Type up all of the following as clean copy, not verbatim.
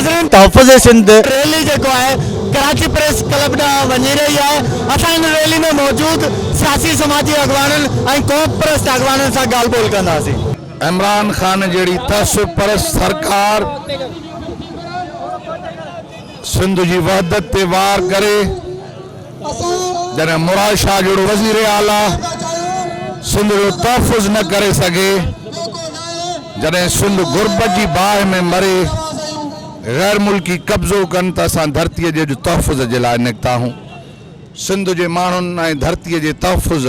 नाज़रीन तहफ़्फ़ुज़ सिंध रैली जेको है कराची प्रेस क्लब ॾांहुं वञी रही है। असां इन रैली में मौजूद सियासी समाजी अगवाननि ऐं क़ौम परस्त अगवाननि सां ॻाल्हि ॿोल कंदासीं। इमरान खान जहिड़ी तहसुब परस्त सरकार सिंध जी वहदत ते वार करे जॾहिं मुराद शाह जहिड़ो वज़ीर आला सिंध जो तहफ़्फ़ुज़ न करे सघे, जॾहिं सिंध गुरबत जी बाहि में मरे, गैर मुल्की कब्ज़ो कनि त असां धरतीअ जे तहफ़्फ़ुज़ जे लाइ निकिता आहियूं। सिंध जे माण्हुनि ऐं धरतीअ जे तहफ़्फ़ुज़,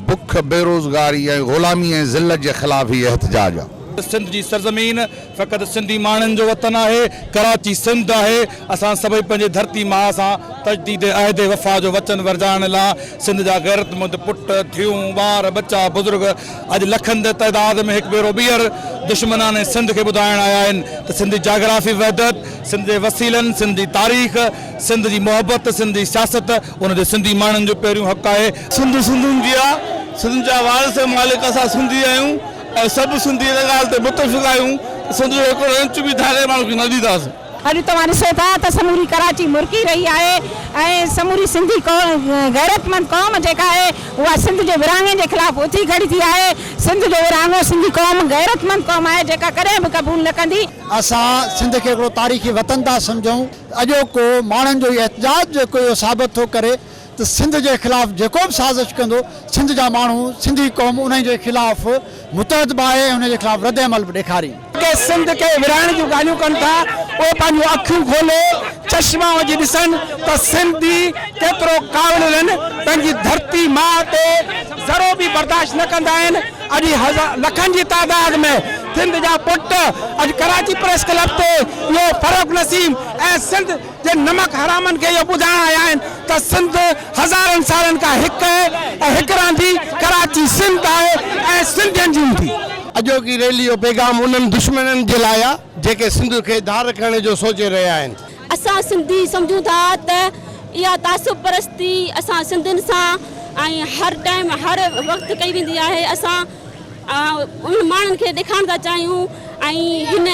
बुख बेरोज़गारी ऐं ग़ुलामी ऐं ज़िल्लत जे ख़िलाफ़ ही एहतजाज आहे। सिंध जी सरज़मीन फ़क़ति सिंधी माण्हुनि जो वतन आहे, कराची सिंध आहे। असां सभई पंहिंजे धरती माउ सां तजदीद अहद वफ़ा जो वचन वरजाइण लाइ सिंध जा गैरतमंद पुट थियूं, ॿार बच्चा बुज़ुर्ग अॼु लखनि तइदाद में हिकु भेरो ॿीहर दुश्मनान सिंध खे ॿुधाइण आया आहिनि त सिंध जी जाग्राफ़ी वहदत, सिंध जे वसीलनि, सिंध जी तारीख़, सिंध जी मोहबत, सिंध जी सियासत उनजे सिंधी माण्हुनि जो पहिरियों हक़ आहे। सिंध सिंधियुनि जी आहे, सिंध जा वारिस मालिक असां सिंधी आहियूं ऐं सभु सिंधी इन ॻाल्हि ते मुतफ़िक़ आहियूं त सिंध जो हिकिड़ो इंच बि धागे माण्हू खे न ॾींदासीं। अॼु तव्हां ॾिसो था त समूरी कराची मुरकी रही आहे ऐं समूरी सिंधी गैरतमंद क़ौम जेका आहे उहा सिंध जे विरहाङे जे ख़िलाफ़ उथी खड़ी थी आहे। सिंध जो विरहाङो सिंधी क़ौम गैरतमंद क़ौम आहे जेका कॾहिं बि क़बूल न कंदी। असां सिंध खे हिकिड़ो तारीख़ी वतन था सम्झूं। अॼोको माण्हुनि जो एहतजाज जेको इहो साबित थो करे त सिंध जे ख़िलाफ़ जेको बि साज़िश कंदो सिंध जा माण्हू सिंधी क़ौम उन जे ख़िलाफ़ मुतहद बि आहे, उन जे ख़िलाफ़ रद अमल बि ॾेखारी। सिंध के विरहाइण जूं ॻाल्हियूं कनि था, उहे पंहिंजूं अखियूं खोले चश्मा विझी ॾिसनि त सिंधी केतिरो क़ाबिल आहिनि, पंहिंजी धरती माउ ते ज़रो बि बर्दाश्त न कंदा आहिनि। अॼु लखनि जी तादाद में सिंध जा पुट अॼु कराची प्रेस क्लब ते इहो फ़ारूक नसीम ऐं सिंध जे नमक हरामनि खे इहो ॿुधाइण आया आहिनि त सिंध हज़ारनि सालनि खां हिकु आहे ऐं हिकु रहंदी। कराची सिंध आहे ऐं सिंधियुनि जी हूंदी। अॼोकी रैली जो पैगाम उन्हनि दुश्मननि जे लाइ आहे जेके सिंध खे धार करण जो सोचे रहिया आहिनि। असां सिंधी सम्झूं था त इहा तासुब परस्ती असां सिंधियुनि सां ऐं हर टाइम हर वक़्तु कई वेंदी आहे। असां उन माण्हुनि खे ॾेखारणु था चाहियूं ऐं हिन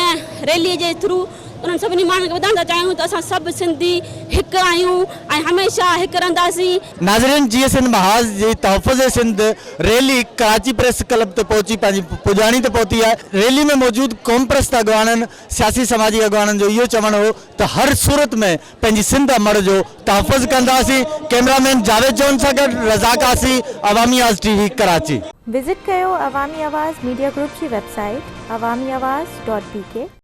रैलीअ जे थ्रू उन्हनि सभिनी माण्हुनि खे ॿुधाइणु था चाहियूं त असां सभु सिंधी हिकु आहियूं ऐं हमेशह हिकु रहंदासीं। नाज़रीन जीअं सिंध महाज़ जी तहफ़्फ़ुज़ Sindh rally Karachi press club ते पहुची पंहिंजी पुॼाणी ते पहुती आहे। रैली में मौजूद क़ौम परस्त अगवाननि, सियासी समाजी अगवाननि जो इहो चवणु हो त हर सूरत में पंहिंजी सिंध अमड़ जो तहफ़्फ़ुज़ कंदासीं। कैमरामैन जावेद जॉन सां गॾु रज़ा कासी, अवामी आवाज़ टीवी कराची। विज़िट कयो अवामी आवाज़ मीडिया ग्रुप जी वेबसाइट awamiawaz.pk।